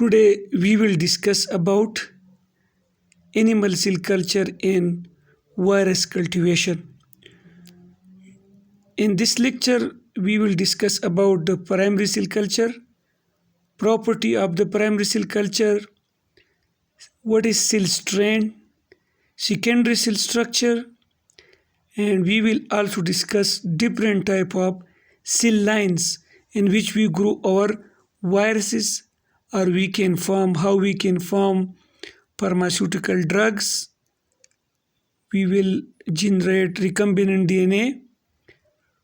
Today we will discuss about animal cell culture in virus cultivation. In this lecture we will discuss about the primary cell culture, property of the primary cell culture, what is cell strain, secondary cell structure, and we will also discuss different type of cell lines in which we grow our viruses, or we can form how we can form pharmaceutical drugs. We will generate recombinant DNA.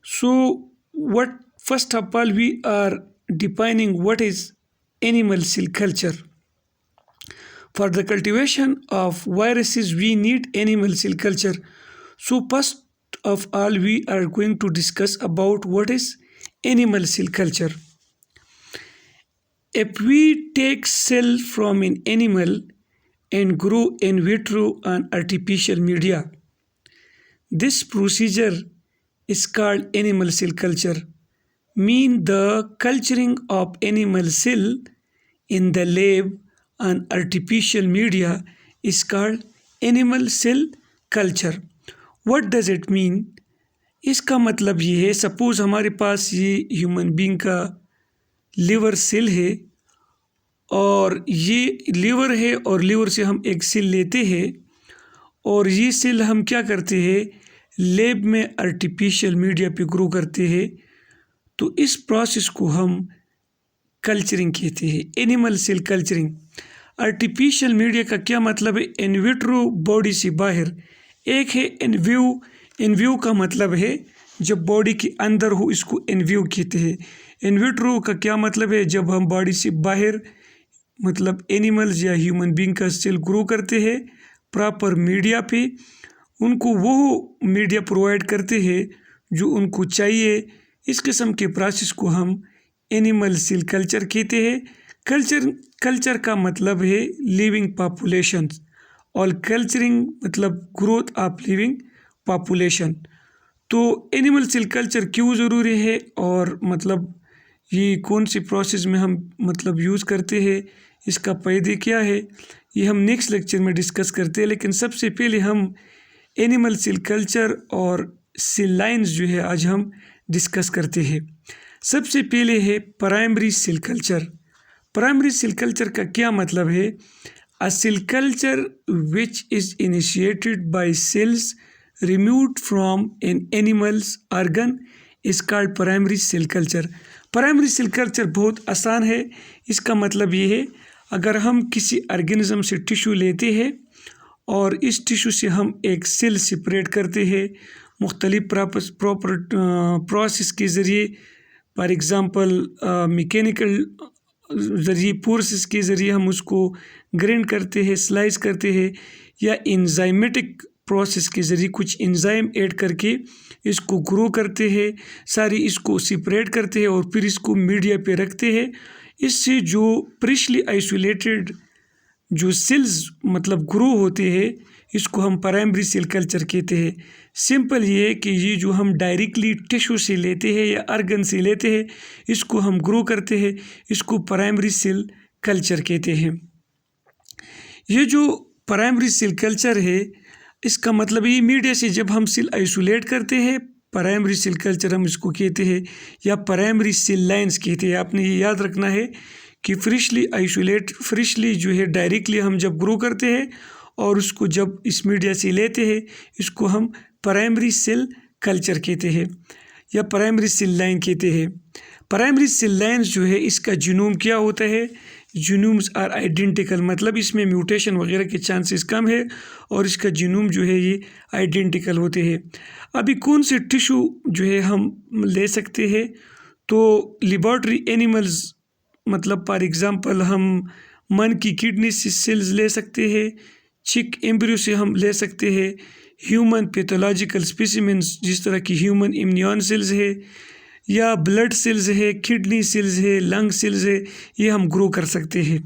So what first of all we are defining what is animal cell culture. For the cultivation of viruses we need animal cell culture. So first of all we are going to discuss about what is animal cell culture. If we take cell from an animal and grow in vitro on artificial media, this procedure is called animal cell culture, mean the culturing of animal cell in the lab on artificial media is called animal cell culture. What does it mean? इसका मतलब ये है, suppose हमारे पास ये human being का liver cell है और ये लिवर है और लिवर से हम एक सेल लेते हैं और ये सेल हम क्या करते हैं, लैब में आर्टिफिशियल मीडिया पे ग्रो करते हैं। तो इस प्रोसेस को हम कल्चरिंग कहते हैं, animal cell culturing. Artificial media का क्या मतलब है? इन विट्रो बॉडी से बाहर। एक है इन व्यू, इन व्यू का मतलब है जब बॉडी के अंदर हो, इसको इन व्यू कहते हैं। इन विट्रो का क्या मतलब है? जब हम बॉडी से बाहर मतलब एनिमल्स या ह्यूमन बीइंग का सेल ग्रो करते हैं प्रॉपर मीडिया पे, उनको वो मीडिया प्रोवाइड करते हैं जो उनको चाहिए। इस किस्म के प्रोसेस को हम एनिमल सेल कल्चर कहते हैं। कल्चर का मतलब है लिविंग पॉपुलेशंस और कल्चरिंग मतलब ग्रोथ ऑफ लिविंग पॉपुलेशन। तो एनिमल सेल कल्चर क्यों ज़रूरी है और मतलब ये कौन सी प्रोसेस में हम मतलब यूज़ करते हैं, इसका फ़ायदे क्या है, ये हम नेक्स्ट लेक्चर में डिस्कस करते हैं। लेकिन सबसे पहले हम एनिमल सेल कल्चर और सेल लाइन्स जो है आज हम डिस्कस करते हैं। सबसे पहले है primary cell culture. Primary cell culture का क्या मतलब है? A cell culture which is initiated by cells removed from an animals organ is called primary cell culture. Primary cell culture बहुत आसान है। इसका मतलब ये है, अगर हम किसी ऑर्गेनिज्म से टिश्यू लेते हैं और इस टिश्यू से हम एक सेल सेपरेट करते हैं मुख्तलिफ प्रोसेस के ज़रिए, फॉर एग्ज़ाम्पल मैकेनिकल ज़रिए, प्रोसेस के ज़रिए हम उसको ग्राइंड करते हैं, स्लाइस करते हैं, या एंजाइमेटिक प्रोसेस के ज़रिए कुछ एंजाइम ऐड करके इसको ग्रो करते हैं, सारी इसको सेपरेट करते हैं और फिर इसको मीडिया पे रखते हैं। इससे जो प्रीशली आइसोलेटेड जो सेल्स मतलब ग्रो होते हैं, इसको हम प्राइमरी सेल कल्चर कहते हैं। सिंपल ये है कि ये जो हम डायरेक्टली टिश्यू से लेते हैं या ऑर्गन से लेते हैं, इसको हम ग्रो करते हैं, इसको प्राइमरी सेल कल्चर कहते हैं। ये जो प्राइमरी सेल कल्चर है, इसका मतलब ये मीडिया से जब हम सेल आइसोलेट करते हैं, प्राइमरी सेल कल्चर हम इसको कहते हैं, या प्राइमरी सेल लाइन्स कहते हैं। आपने ये याद रखना है कि फ्रेशली जो है डायरेक्टली हम जब ग्रो करते हैं और उसको जब इस मीडिया से लेते हैं, इसको हम प्राइमरी सेल कल्चर कहते हैं या प्राइमरी सेल लाइन कहते हैं। प्राइमरी सेल लाइन्स जो है, इसका जीनोम क्या होता है? जीनोम्स आर आइडेंटिकल, मतलब इसमें म्यूटेशन वगैरह के चांसेस कम है और इसका जीनोम जो है ये आइडेंटिकल होते हैं। अभी कौन से टिश्यू जो है हम ले सकते हैं? तो लेबॉर्ट्री एनिमल्स मतलब फॉर एग्ज़ाम्पल हम मन की किडनी से सेल्स ले सकते हैं, चिक एम्ब्रियो से हम ले सकते हैं, ह्यूमन पैथोलॉजिकल स्पेसिमेंस जिस तरह की ह्यूमन इम्यून सेल्स है या ब्लड सेल्स है, किडनी सेल्स है, लंग सेल्स है, ये हम ग्रो कर सकते हैं।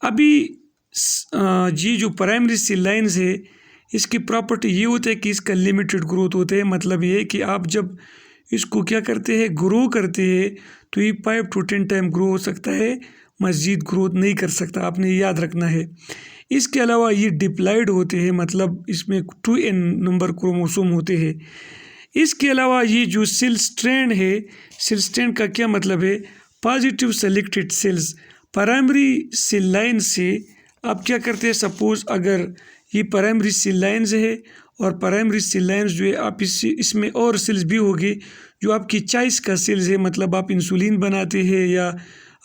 अभी ये जो प्राइमरी सेल लाइन्स है, इसकी प्रॉपर्टी ये होता है कि इसका लिमिटेड ग्रोथ होता है। मतलब ये है कि आप जब इसको क्या करते हैं, ग्रो करते हैं, तो ये 5 to 10 टाइम ग्रो हो सकता है मज़ीद ग्रोथ नहीं कर सकता, आपने याद रखना है। इसके अलावा ये डिप्लॉयड होते हैं, मतलब इसमें 2n नंबर क्रोमोसोम होते हैं। इसके अलावा ये जो सेल स्ट्रैंड है, सेल स्ट्रैंड का क्या मतलब है? Positive selected cells primary cell line से आप क्या करते हैं, सपोज़ अगर ये प्राइमरी सेल लाइन्स है और प्राइमरी सेल लाइन्स जो है आप इसमें और सेल्स भी होंगे जो आपकी चॉइस का सेल्स है, मतलब आप इंसुलिन बनाते हैं या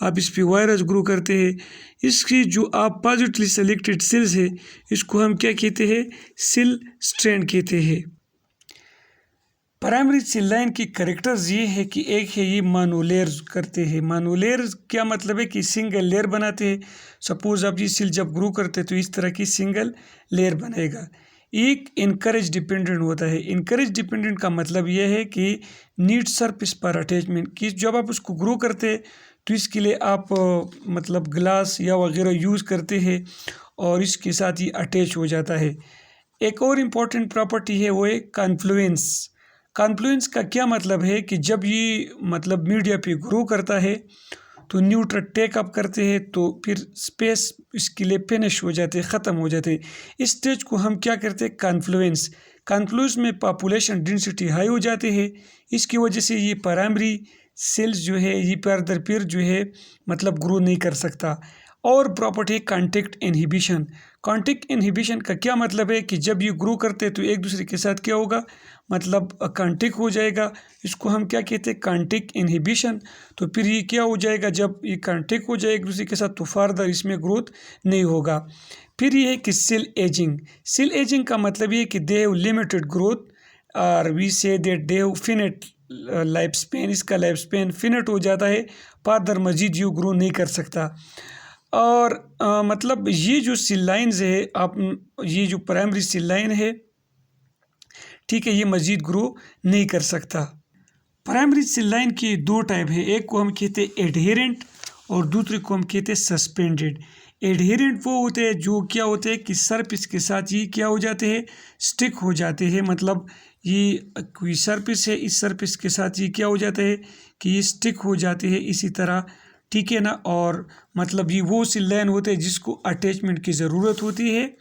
आप इस पर वायरस ग्रो करते हैं। इसकी जो आप पॉजिटिवली सेलेक्टेड सेल्स है, इसको हम क्या कहते हैं? सेल स्ट्रैंड कहते हैं। प्राइमरी सेल लाइन की कैरेक्टर्स ये है कि एक है ये मोनोलेयर्स करते हैं। मोनोलेयर्स क्या मतलब है कि सिंगल लेयर बनाते हैं। सपोज आप ये सेल जब ग्रो करते हैं तो इस तरह की सिंगल लेयर बनेगा। एक इनकरेज डिपेंडेंट होता है। इनकरेज डिपेंडेंट का मतलब यह है कि नीड सरफेस पर अटैचमेंट, कि जब आप उसको ग्रो करते हैं तो इसके लिए आप मतलब ग्लास या वगैरह यूज़ करते हैं और इसके साथ ही अटैच हो जाता है। एक और इम्पॉर्टेंट प्रॉपर्टी है वो है कॉन्फ्लुएंस। कॉन्फ्लुएंस का क्या मतलब है कि जब ये मतलब मीडिया पे ग्रो करता है तो न्यूट्रन टेकअप करते हैं तो फिर स्पेस इसके लिए फिनिश हो जाते हैं, ख़त्म हो जाते हैं। इस स्टेज को हम क्या करते हैं? कॉन्फ्लुएंस। कॉन्फ्लुएंस में पॉपुलेशन डेंसिटी हाई हो जाती है। इसकी वजह से ये प्राइमरी सेल्स जो है ये फर्दर फिर जो है मतलब ग्रो नहीं कर सकता। और प्रॉपर्टी है कॉन्टैक्ट इनहिबिशन। कॉन्टैक्ट इनहिबिशन का क्या मतलब है कि जब ये ग्रो करते हैं तो एक दूसरे के साथ क्या होगा, मतलब कॉन्टैक्ट हो जाएगा। इसको हम क्या कहते हैं? Contact inhibition. तो फिर ये क्या हो जाएगा, जब ये कॉन्टैक्ट हो जाए एक दूसरे के साथ तो फर्दर इसमें ग्रोथ नहीं होगा। फिर ये है कि सेल एजिंग। सेल एजिंग का मतलब ये है कि दे हैव लिमिटेड ग्रोथ और we say that they have finite life span. इसका लाइफ स्पेन फिनिट हो जाता है, फर्दर मजीद ये ग्रो नहीं कर सकता। और मतलब ये जो सेल लाइन्स है, आप ये जो प्राइमरी सेल लाइन है, ठीक है, ये मजीद ग्रो नहीं कर सकता। प्राइमरी सेल लाइन की दो टाइप है, एक को हम कहते हैं एडहेरेंट और दूसरे को हम कहते हैं सस्पेंडेड। एडहेरेंट वो होते हैं जो क्या होते हैं कि सरफेस के साथ ये क्या हो जाते हैं? स्टिक हो जाते हैं। मतलब ये कोई सरफेस है, इस सरफेस के साथ ये क्या हो जाता है कि ये स्टिक हो जाते हैं इसी तरह, ठीक है ना। और मतलब ये वो सेल लाइन होते हैं जिसको अटैचमेंट की ज़रूरत होती है।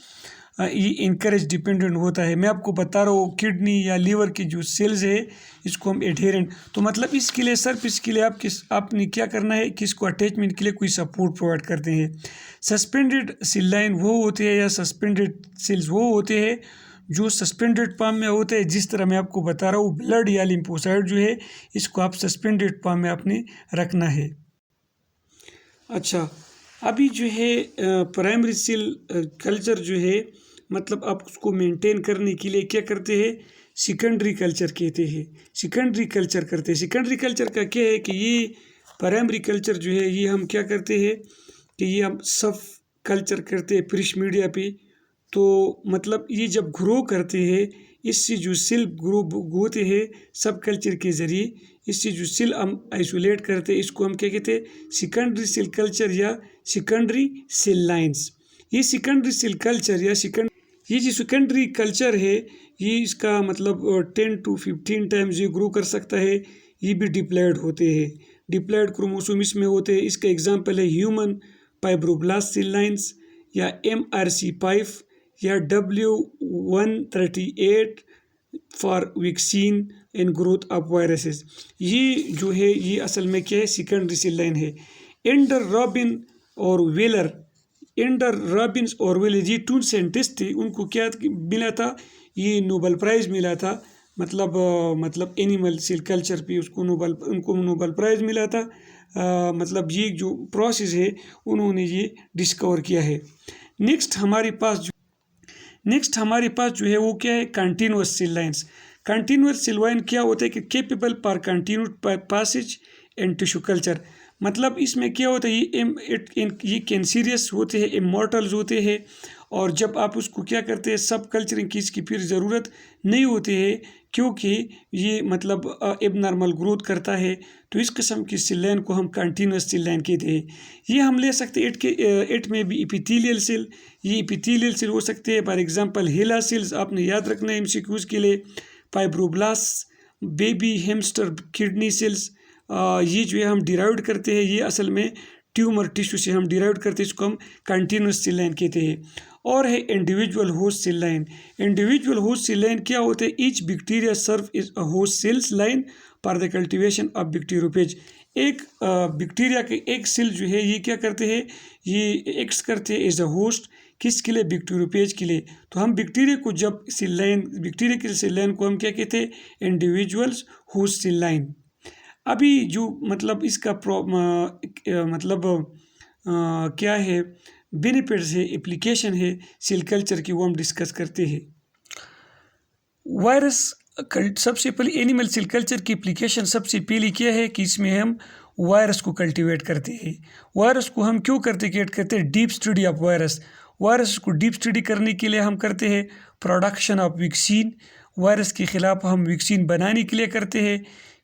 ये इनकरेज डिपेंडेंट होता है। मैं आपको बता रहा हूँ किडनी या लीवर की जो सेल्स है इसको हम एडहेरेंट, तो मतलब इसके लिए इसके लिए आपने क्या करना है कि इसको अटैचमेंट के लिए कोई सपोर्ट प्रोवाइड करते हैं। सस्पेंडेड सेल लाइन वो होते हैं या सस्पेंडेड सेल्स वो होते हैं जो सस्पेंडेड फॉर्म में होते हैं। जिस तरह मैं आपको बता रहा हूँ ब्लड या लिम्फोसाइट जो है इसको आप सस्पेंडेड फॉर्म में आपने रखना है। अच्छा, अभी जो है प्राइमरी सेल कल्चर जो है मतलब आप उसको मेंटेन करने के लिए क्या करते हैं? सेकेंडरी कल्चर कहते हैं। सेकेंडरी कल्चर करते हैं। सेकेंडरी कल्चर का क्या है कि ये प्राइमरी कल्चर जो है ये हम क्या करते हैं कि ये हम सब कल्चर करते हैं फ्रेश मीडिया पे। तो मतलब ये जब ग्रो करते हैं, इससे जो सेल ग्रो होते हैं सब कल्चर के ज़रिए, इससे जो सेल हम आइसोलेट करते हैं इसको हम क्या कहते हैं? सेकेंडरी सेल कल्चर या सेकेंडरी सेल लाइंस। ये सेकेंडरी सेल कल्चर या ये जो सेकेंडरी कल्चर है ये इसका मतलब 10 to 15 टाइम्स ये ग्रो कर सकता है। ये भी डिप्लॉयड होते हैं, डिप्लॉयड क्रोमोसोम इसमें होते हैं। इसका एग्जांपल है ह्यूमन फाइब्रोब्लास्ट सेल लाइंस या MRC5 या W138 for vaccine in growth of viruses. ये जो है ये असल में क्या है? सेकेंडरी सेल लाइन है। एंडर रॉबिन्स और वेलेज ये 2 साइंटिस्ट थे, उनको क्या मिला था? ये नोबेल प्राइज़ मिला था। मतलब एनिमल सेल कल्चर पे उनको नोबेल प्राइज़ मिला था। मतलब ये जो प्रोसेस है उन्होंने ये डिस्कवर किया है। नेक्स्ट हमारे पास जो है वो क्या है? Continuous cell lines. Continuous cell line क्या होता है कि capable for continued passage and tissue culture. मतलब इसमें क्या होता है ये कैंसीरियस होते हैं, इमॉर्टल्स होते हैं। और जब आप उसको क्या करते हैं सब कल्चरिंग की इसकी फिर ज़रूरत नहीं होती है क्योंकि ये मतलब एबनॉर्मल ग्रोथ करता है। तो इस किस्म की सेल लाइन को हम कंटिन्यूअस सेल लाइन कहते हैं। ये हम ले सकते हैं इट में भी एपिथेलियल सेल। ये एपिथेलियल सेल हो सकते हैं, फॉर एग्जांपल हेला सेल्स, आपने याद रखना है MCQs के लिए। Fibroblast, baby hamster kidney cells, ये जो है हम डिराइव्ड करते हैं। ये असल में ट्यूमर टिश्यू से हम डिराइव करते हैं, इसको हम कंटिन्यूस सेल लाइन कहते हैं। और है individual host cell line. Individual host cell line क्या होते हैं? Each bacteria serve is a host cells line for the cultivation of bacteriophage. एक बैक्टीरिया के एक सेल जो है ये क्या करते हैं, ये एक्ट करते हैं एज अ होस्ट, किसके लिए? बैक्टीरियोफेज के लिए। तो हम बैक्टीरिया को जब सेल लाइन, बैक्टीरिया की सेल लाइन को हम क्या कहते हैं? Individuals host cell line. अभी जो मतलब इसका क्या है, बेनिफिट्स है, एप्लीकेशन है सेल कल्चर की, वो हम डिस्कस करते हैं। वायरस सबसे पहले एनिमल सेल कल्चर की एप्लीकेशन सबसे पहले क्या है कि इसमें हम वायरस को कल्टीवेट करते हैं। वायरस को हम क्यों क्रिएट करते हैं? Deep study of virus. Virus को डीप स्टडी करने के लिए हम करते हैं प्रोडक्शन ऑफ वैक्सीन। वायरस के ख़िलाफ़ हम वैक्सीन बनाने के लिए करते हैं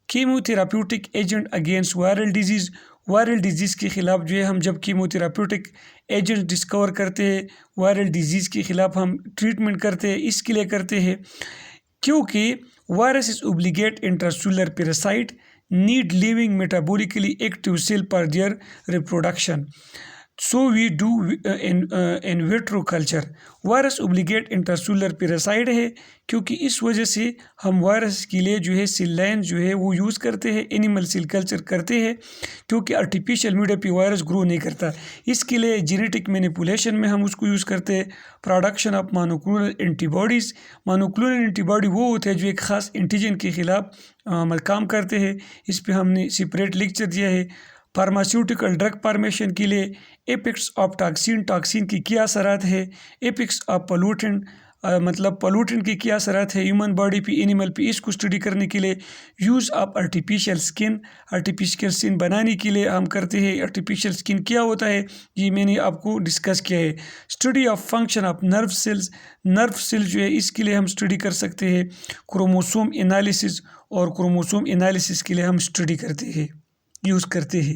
chemotherapeutic agent against viral disease. Viral disease के ख़िलाफ़ जो है हम जब कीमोथेराप्यूटिक एजेंट डिस्कवर करते हैं, वायरल डिजीज़ के ख़िलाफ़ हम ट्रीटमेंट करते हैं, इसके लिए करते हैं क्योंकि virus is obligate intracellular parasite need living metabolically active cell for their reproduction. So we do in vitro culture. Virus obligate intracellular parasite है क्योंकि इस वजह से हम वायरस के लिए जो है सेल लाइन जो है वो यूज़ करते हैं, एनिमल सेल कल्चर करते हैं, क्योंकि आर्टिफिशियल मीडिया पे वायरस ग्रो नहीं करता। इसके लिए जेनेटिक मैनिपुलेशन में हम उसको यूज़ करते हैं। Production of monoclonal antibodies. Monoclonal antibody वो होते हैं जो एक ख़ास एंटीजन के ख़िलाफ़ काम करते हैं। इस पर हमने सेपरेट लेक्चर दिया है। फार्मास्यूटिकल ड्रग फॉर्मेशन के लिए इफेक्ट्स ऑफ टॉक्सिन, टॉक्सिन की क्या असरात है, इफेक्ट्स ऑफ पोल्यूटेंट, मतलब पोल्यूटेंट की क्या असरात है ह्यूमन बॉडी पे, एनिमल पे, इसको स्टडी करने के लिए use of artificial skin. Artificial skin बनाने के लिए हम करते हैं। आर्टिफिशियल स्किन क्या होता है ये मैंने आपको डिस्कस किया है। Study of function of nerve cells. Nerve cell जो है इसके लिए हम स्टडी कर सकते हैं। क्रोमोसोम एनालिसिस, और क्रोमोसोम एनालिसिस के लिए हम स्टडी करते हैं, यूज़ करते हैं।